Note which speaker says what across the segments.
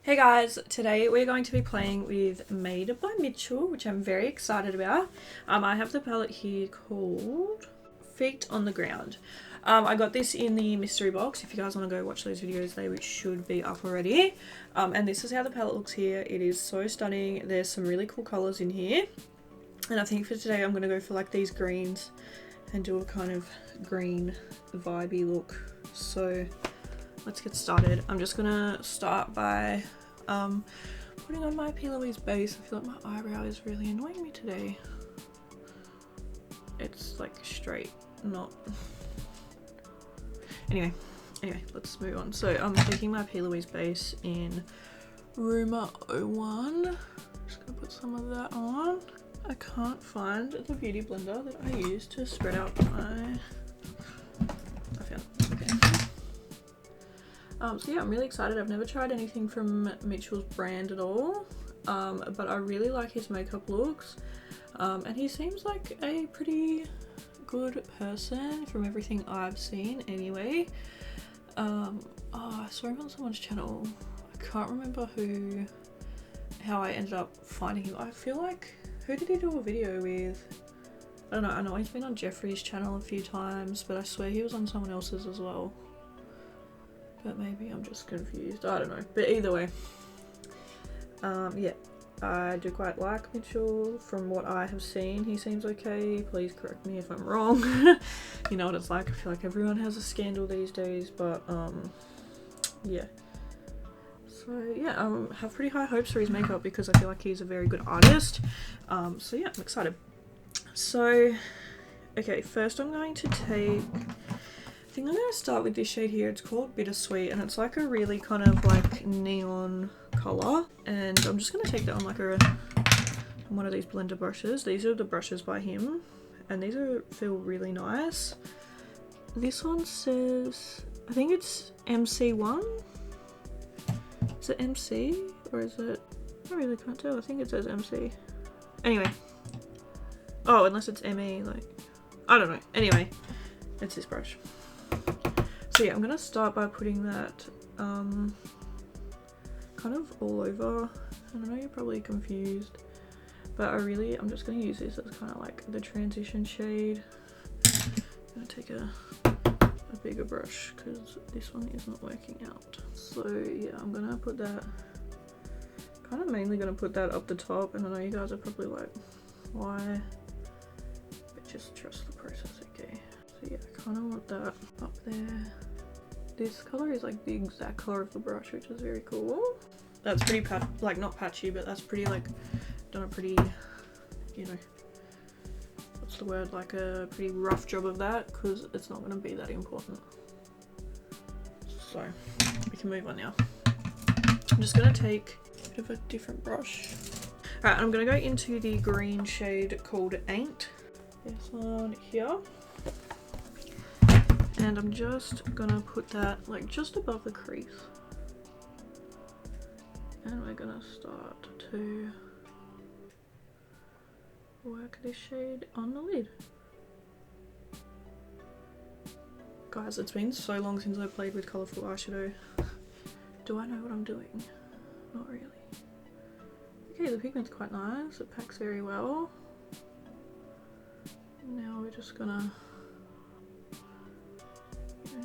Speaker 1: Hey guys, today we're going to be playing with Made by Mitchell, which I'm very excited about. I have the palette here called Feet on the Ground. I got this in the mystery box. If you guys want to go watch those videos, they should be up already. And this is how the palette looks here. It is so stunning. There's some really cool colours in here. And I think for today I'm going to go for like these greens and do a kind of green vibey look. So let's get started. I'm just gonna start by putting on my P. Louise base. I feel like my eyebrow is really annoying me today. It's like straight, not... Anyway, let's move on. So I'm taking my P. Louise base in Rumor 01. Just gonna put some of that on. I can't find the beauty blender that I use to spread out my... I found it. Okay. So yeah, I'm really excited. I've never tried anything from Mitchell's brand at all, but I really like his makeup looks, and he seems like a pretty good person from everything I've seen anyway. Oh, I saw him on someone's channel. I can't remember how I ended up finding him. I feel like, who did he do a video with? I don't know, I know he's been on Jeffrey's channel a few times, but I swear he was on someone else's as well. But maybe I'm just confused, I don't know. But either way, yeah, I do quite like Mitchell. From what I have seen, he seems okay. Please correct me if I'm wrong. You know what it's like, I feel like everyone has a scandal these days, but yeah. So yeah, I have pretty high hopes for his makeup because I feel like he's a very good artist. So yeah, I'm excited. So, okay, first I'm going to take... I think I'm going to start with this shade here. It's called Bittersweet, and it's like a really kind of like neon colour. And I'm just going to take that on like one of these blender brushes. These are the brushes by him, and these feel really nice. This one says, I think it's MC1. Is it MC or is it? I really can't tell. I think it says MC. Anyway. Oh, unless it's ME, like, I don't know. Anyway, it's this brush. So yeah, I'm gonna start by putting that kind of all over. And I know you're probably confused, but I'm just gonna use this as kind of like the transition shade. I'm gonna take a bigger brush because this one is not working out. So yeah, I'm gonna put that, kind of mainly gonna put that up the top, and I know you guys are probably like, why? But just trust the process, okay? So yeah, I kind of want that up there. This colour is like the exact colour of the brush, which is very cool. That's pretty like not patchy, but that's pretty like, done a pretty, you know, what's the word, like a pretty rough job of that, because it's not going to be that important. So we can move on now. I'm just going to take a bit of a different brush. Alright, I'm going to go into the green shade called Ain't. This one here. And I'm just gonna put that like just above the crease. And we're gonna start to work this shade on the lid. Guys, it's been so long since I played with colourful eyeshadow. Do I know what I'm doing? Not really. Okay, the pigment's quite nice. It packs very well. Now we're just gonna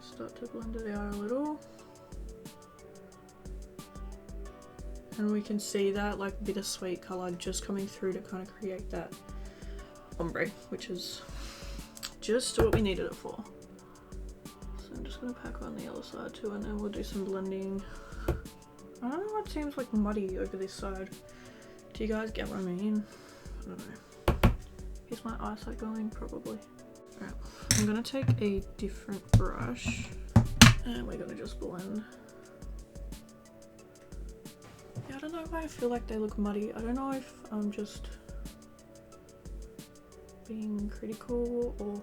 Speaker 1: start to blend it out a little, and we can see that like bittersweet colour just coming through to kind of create that ombre, which is just what we needed it for. So I'm just going to pack on the other side too, and then we'll do some blending. I don't know what seems like muddy over this side. Do you guys get what I mean? I don't know. Is my eyesight going? Probably. Alright, I'm gonna take a different brush and we're gonna just blend. Yeah, I don't know why I feel like they look muddy. I don't know if I'm just being critical or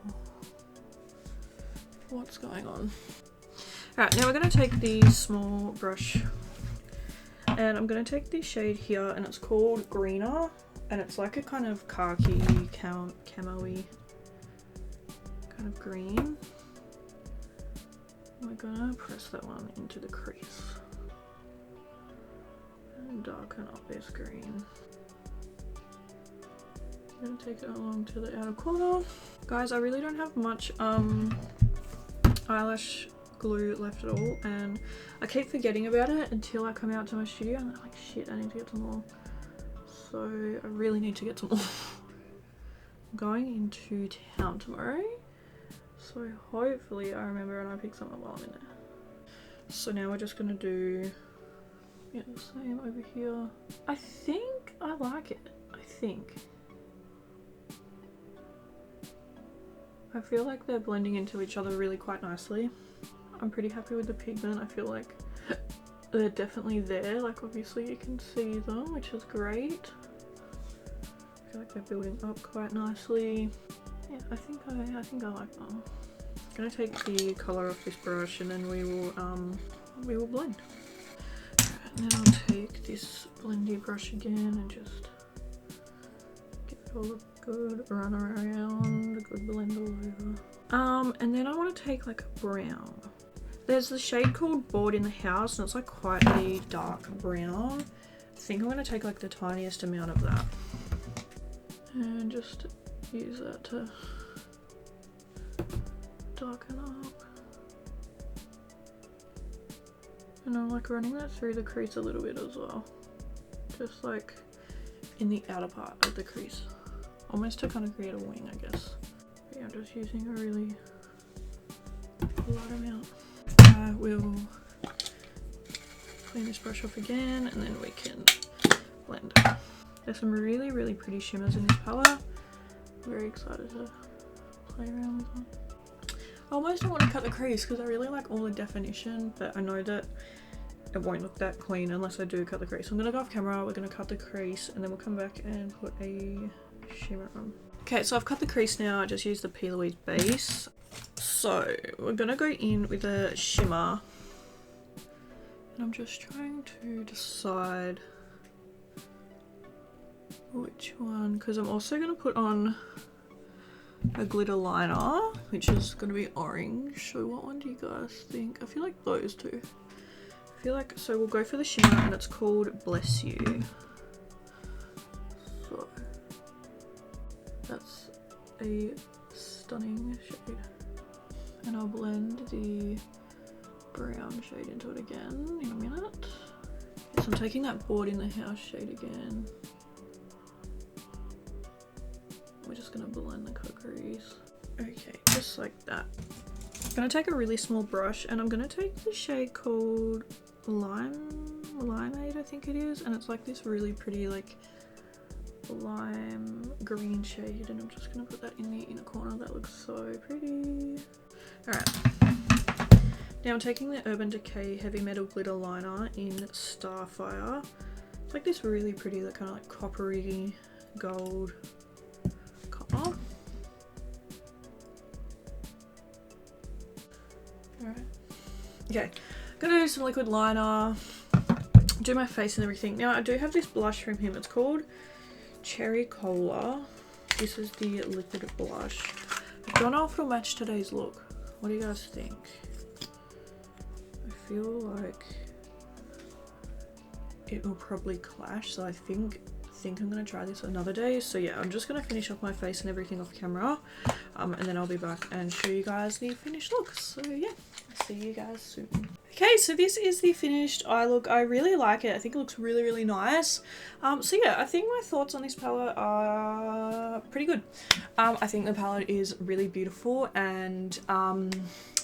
Speaker 1: what's going on. Alright, now we're gonna take the small brush and I'm gonna take this shade here, and it's called Greener, and it's like a kind of khaki camo-y kind of green. We're gonna press that one into the crease. darken up this green. I'm gonna take it along to the outer corner. Guys, I really don't have much eyelash glue left at all, and I keep forgetting about it until I come out to my studio and I'm like, shit, I need to get some more. So I really need to get some more. I'm going into town tomorrow, so hopefully I remember and I pick something while I'm in there. So now we're just gonna do, yeah, the same over here. I think I like it. I feel like they're blending into each other really quite nicely. I'm pretty happy with the pigment. I feel like they're definitely there. Like obviously you can see them, which is great. I feel like they're building up quite nicely. Yeah, I think I like them. I'm gonna take the colour off this brush and then we will blend. Right, now I'll take this blendy brush again and just give it all a good run around, a good blend all over. And then I want to take like a brown. There's the shade called Bored in the House and it's like quite a dark brown. I think I'm going to take like the tiniest amount of that and just use that to darken up. And I'm like running that through the crease a little bit as well, just like in the outer part of the crease, almost to kind of create a wing, I guess. But yeah, I'm just using a really light amount. I will clean this brush off again and then we can blend. There's some really pretty shimmers in this palette. I'm very excited to play around with them. I almost don't want to cut the crease because I really like all the definition, but I know that it won't look that clean unless I do cut the crease. So I'm going to go off camera, we're going to cut the crease and then we'll come back and put a shimmer on. Okay, so I've cut the crease now. I just used the P. Louise base. So we're going to go in with a shimmer. And I'm just trying to decide which one, because I'm also going to put on a glitter liner, which is going to be orange. So what one do you guys think? I feel like those two. I feel like, so we'll go for the shimmer and it's called Bless You. So that's a stunning shade. And I'll blend the brown shade into it again in a minute. So I'm taking that Bored in the House shade again. We're just going to blend the crease. Okay, just like that. I'm going to take a really small brush and I'm going to take the shade called Limeade, I think it is. And it's like this really pretty like lime green shade. And I'm just going to put that in the inner corner. That looks so pretty. Alright. Now I'm taking the Urban Decay Heavy Metal Glitter Liner in Starfire. It's like this really pretty, like kind of like coppery gold copper. Alright. Okay, gonna do some liquid liner, do my face and everything. Now I do have this blush from him. It's called Cherry Cola. This is the liquid blush. I don't know if it'll match today's look. What do you guys think? I feel like it will probably clash, so I think I'm gonna try this another day. So yeah, I'm just gonna finish off my face and everything off camera, and then I'll be back and show you guys the finished look. So yeah, I'll see you guys soon. Okay, so this is the finished eye look. I really like it. I think it looks really nice. So yeah, I think my thoughts on this palette are pretty good. I think the palette is really beautiful, and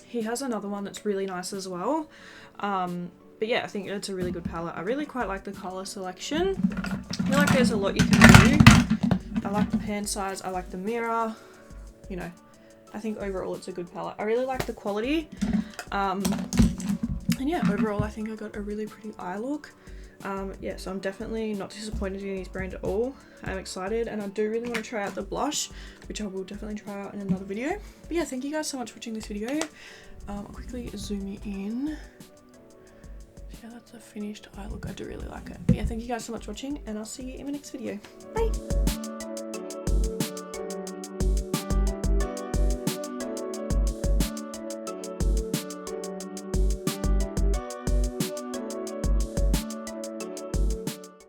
Speaker 1: he has another one that's really nice as well. But yeah, I think it's a really good palette. I really quite like the colour selection. I feel like there's a lot you can do. I like the pan size, I like the mirror, you know. I think overall it's a good palette. I really like the quality. And yeah, overall I think I got a really pretty eye look. Yeah, so I'm definitely not disappointed in his brand at all. I'm excited and I do really want to try out the blush, which I will definitely try out in another video. But yeah, thank you guys so much for watching this video. I'll quickly zoom you in. Yeah, that's a finished eye look. I do really like it. But yeah, thank you guys so much for watching and I'll see you in my next video. Bye!